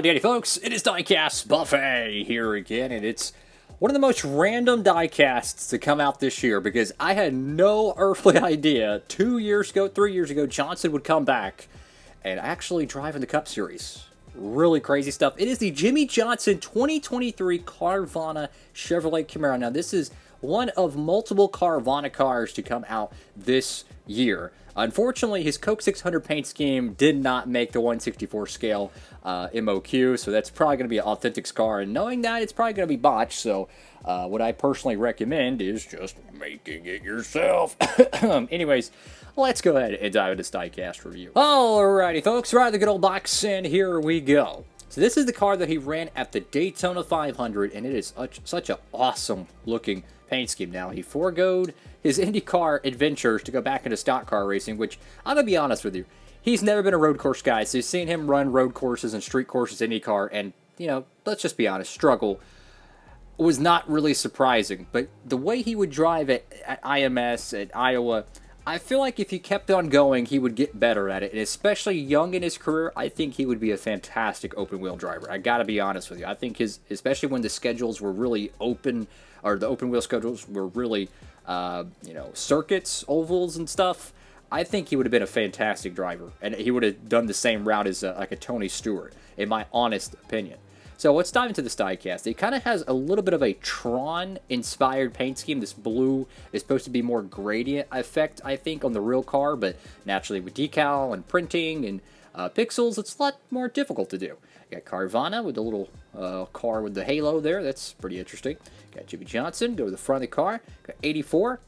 Howdy, howdy, folks. It is Diecastbuffet here again, and it's one of the most random diecasts to come out this year because I had no earthly idea 3 years ago, Johnson would come back and actually drive in the Cup Series. Really crazy stuff. It is the Jimmie Johnson 2023 Carvana Chevrolet Camaro. Now, this is one of multiple Carvana cars to come out this year. Unfortunately, his Coke 600 paint scheme did not make the 1/64 scale MOQ, so that's probably going to be an authentic car. And knowing that, it's probably going to be botched, so what I personally recommend is just making it yourself. Anyways, let's go ahead and dive into this diecast review. Alrighty, folks, right, the good old box, and here we go. So this is the car that he ran at the Daytona 500, and it is such an awesome looking paint scheme. Now, he foregoed his IndyCar adventures to go back into stock car racing, which, I'm going to be honest with you, he's never been a road course guy, so you've seen him run road courses and street courses IndyCar, and, you know, let's just be honest, struggle was not really surprising. But the way he would drive at IMS, at Iowa, I feel like if he kept on going, he would get better at it. And especially young in his career, I think he would be a fantastic open-wheel driver. I got to be honest with you. I think especially when the schedules were really open, or the open-wheel schedules were really, circuits, ovals and stuff, I think he would have been a fantastic driver. And he would have done the same route as like a Tony Stewart, in my honest opinion. So let's dive into this diecast. It kind of has a little bit of a Tron-inspired paint scheme. This blue is supposed to be more gradient effect, I think, on the real car, but naturally with decal and printing and pixels, it's a lot more difficult to do. You got Carvana with the little car with the halo there. That's pretty interesting. Got Jimmie Johnson, go to the front of the car. Got 84.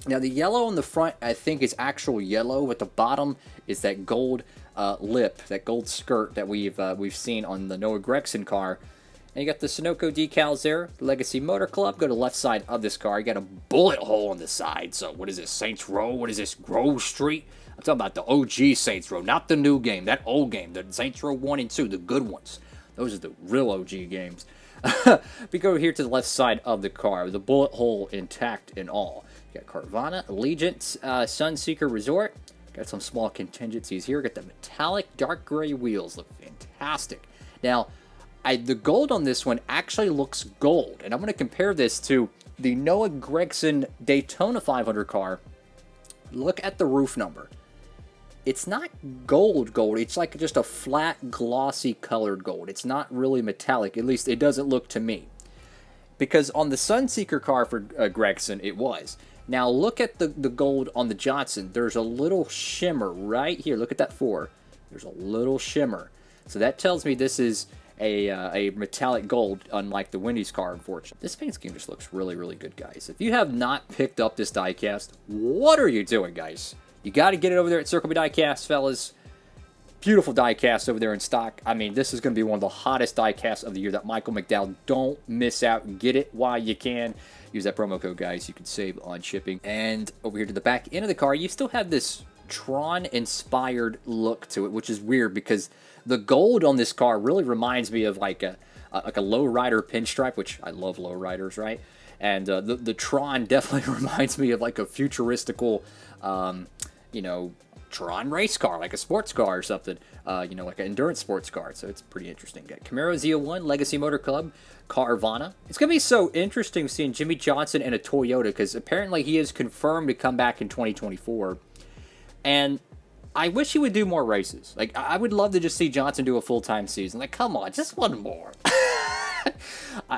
Now, the yellow on the front, I think, is actual yellow. At the bottom is that gold lip, that gold skirt that we've seen on the Noah Gragson car. And you got the Sunoco decals there, Legacy Motor Club. Go to the left side of this car. You got a bullet hole on the side. So what is this, Saints Row? What is this, Grove Street? I'm talking about the OG Saints Row, not the new game, that old game, the Saints Row 1 and 2, the good ones. Those are the real OG games. We go here to the left side of the car, the bullet hole intact and all. You got Carvana, Allegiance, Sunseeker Resort. Got some small contingencies here. Got the metallic dark gray wheels. Look fantastic. Now, the gold on this one actually looks gold. And I'm going to compare this to the Noah Gragson Daytona 500 car. Look at the roof number. It's not gold. It's like just a flat, glossy colored gold. It's not really metallic. At least it doesn't look to me. Because on the Sunseeker car for Gragson, it was. Now, look at the gold on the Johnson. There's a little shimmer right here. Look at that 4. There's a little shimmer. So that tells me this is a metallic gold, unlike the Wendy's car, unfortunately. This paint scheme just looks really, really good, guys. If you have not picked up this diecast, what are you doing, guys? You got to get it over there at Circle B Diecast, fellas. Beautiful diecast over there in stock. I mean, this is going to be one of the hottest diecasts of the year, that Michael McDowell. Don't miss out. Get it while you can. Use that promo code, guys. You can save on shipping. And over here to the back end of the car, you still have this Tron-inspired look to it, which is weird because the gold on this car really reminds me of like a lowrider pinstripe, which I love lowriders, right? And the Tron definitely reminds me of like a futuristical, Tron race car, like a sports car or something, like an endurance sports car. So it's pretty interesting. Got Camaro Z01, Legacy Motor Club, Carvana. It's going to be so interesting seeing Jimmie Johnson in a Toyota because apparently he is confirmed to come back in 2024. And I wish he would do more races. Like, I would love to just see Johnson do a full-time season. Like, come on, just one more.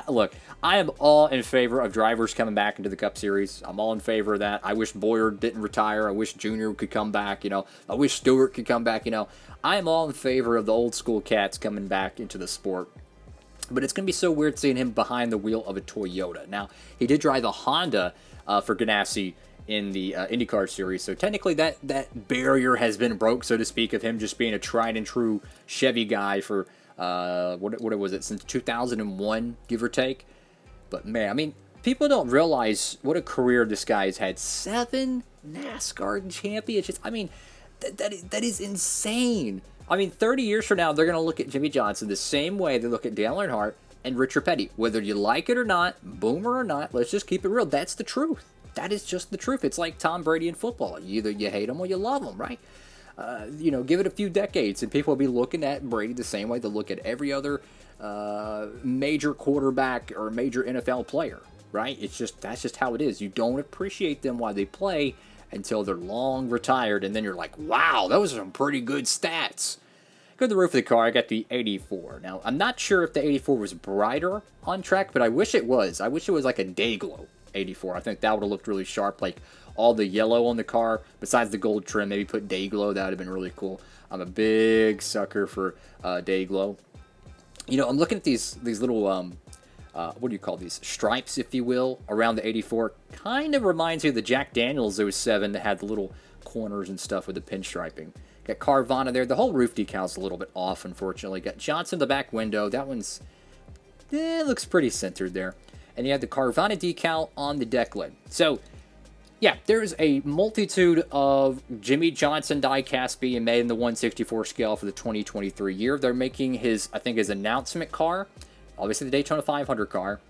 Look, I am all in favor of drivers coming back into the Cup Series. I'm all in favor of that. I wish Boyer didn't retire. I wish Junior could come back, I wish Stewart could come back, I am all in favor of the old school cats coming back into the sport. But it's going to be so weird seeing him behind the wheel of a Toyota. Now, he did drive a Honda for Ganassi in the IndyCar series, so technically that barrier has been broke, so to speak, of him just being a tried and true Chevy guy for what was it, since 2001, give or take. But man, I mean, people don't realize what a career this guy has had. 7 NASCAR championships. I mean, that is insane. I mean, 30 years from now, they're going to look at Jimmie Johnson the same way they look at Dale Earnhardt and Richard Petty. Whether you like it or not, boomer or not, let's just keep it real. That's the truth. That is just the truth. It's like Tom Brady in football. Either you hate him or you love him, right? you know, give it a few decades, and people will be looking at Brady the same way they look at every other major quarterback or major NFL player, right? That's just how it is. You don't appreciate them while they play until they're long retired, and then you're like, wow, those are some pretty good stats. Go to the roof of the car. I got the 84. Now, I'm not sure if the 84 was brighter on track, but I wish it was. I wish it was like a day glow 84. I think that would have looked really sharp, like all the yellow on the car, besides the gold trim, maybe put day glow. That would have been really cool. I'm a big sucker for day glow. You know, I'm looking at these little, what do you call these? Stripes, if you will, around the 84. Kind of reminds me of the Jack Daniels 07 that had the little corners and stuff with the pinstriping. Got Carvana there. The whole roof decal's a little bit off, unfortunately. Got Johnson in the back window. That one's, looks pretty centered there. And you have the Carvana decal on the deck lid. So, yeah, there's a multitude of Jimmie Johnson diecast being made in the 1/64 scale for the 2023 year. They're making his, I think, his announcement car. Obviously, the Daytona 500 car.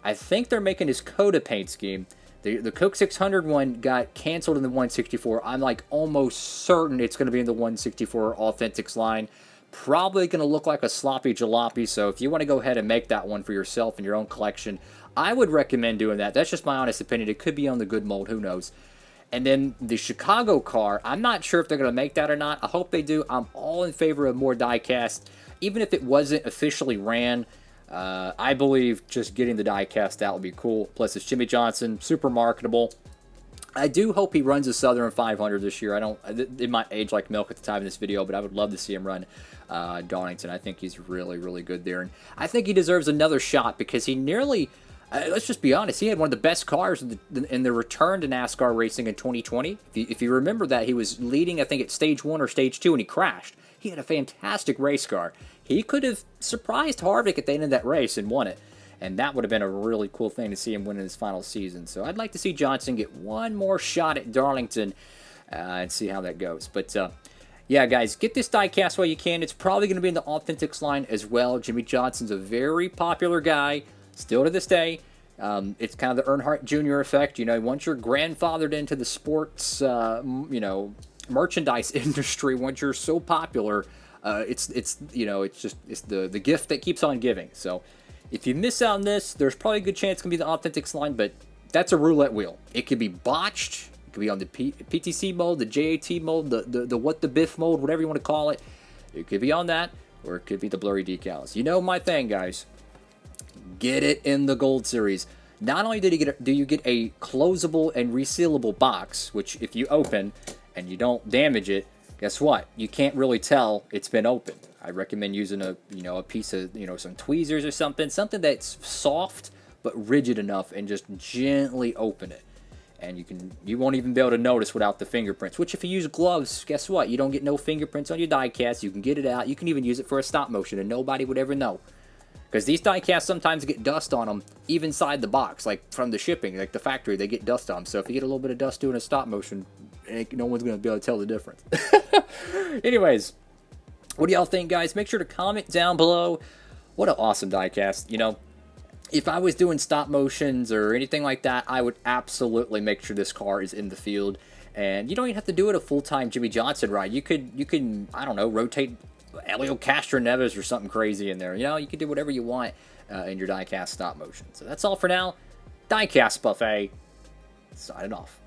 I think they're making his Coda paint scheme. The Coke 600 one got canceled in the 1/64. I'm like almost certain it's going to be in the 1/64 Authentics line. Probably going to look like a sloppy jalopy. So if you want to go ahead and make that one for yourself in your own collection, I would recommend doing that. That's just my honest opinion. It could be on the good mold. Who knows? And then the Chicago car, I'm not sure if they're going to make that or not. I hope they do. I'm all in favor of more diecast. Even if it wasn't officially ran, I believe just getting the diecast out would be cool. Plus, it's Jimmie Johnson, super marketable. I do hope he runs a Southern 500 this year. It might age like milk at the time of this video, but I would love to see him run Darlington. I think he's really, really good there. And I think he deserves another shot because he nearly, let's just be honest, he had one of the best cars in the return to NASCAR racing in 2020. If you remember that, he was leading, I think, at stage 1 or stage 2, and he crashed. He had a fantastic race car. He could have surprised Harvick at the end of that race and won it. And that would have been a really cool thing to see him win in his final season. So I'd like to see Johnson get one more shot at Darlington and see how that goes. But, yeah, guys, get this diecast while you can. It's probably going to be in the Authentics line as well. Jimmie Johnson's a very popular guy, still to this day. It's kind of the Earnhardt Jr. effect. You know, once you're grandfathered into the sports, you know, merchandise industry, once you're so popular, it's the gift that keeps on giving. So if you miss out on this, there's probably a good chance it's going to be the Authentics line, but that's a roulette wheel. It could be botched. It could be on the PTC mode, the JAT mode, the what the biff mode, whatever you want to call it. It could be on that, or it could be the blurry decals. You know my thing, guys. Get it in the Gold Series. Not only do you get a closable and resealable box, which if you open and you don't damage it, guess what? You can't really tell it's been opened. I recommend using a piece of, some tweezers or something that's soft but rigid enough, and just gently open it. And you won't even be able to notice without the fingerprints, which if you use gloves, guess what? You don't get no fingerprints on your diecast. You can get it out. You can even use it for a stop motion and nobody would ever know. Because these diecasts sometimes get dust on them, even inside the box, like from the shipping, like the factory, they get dust on them. So if you get a little bit of dust doing a stop motion, no one's going to be able to tell the difference. Anyways, what do y'all think, guys? Make sure to comment down below. What an awesome diecast. You know, if I was doing stop motions or anything like that, I would absolutely make sure this car is in the field. And you don't even have to do it a full-time Jimmie Johnson ride. You can, I don't know, rotate Elio Castroneves or something crazy in there. You know, you can do whatever you want in your diecast stop motion. So that's all for now. Diecast Buffet, signing off.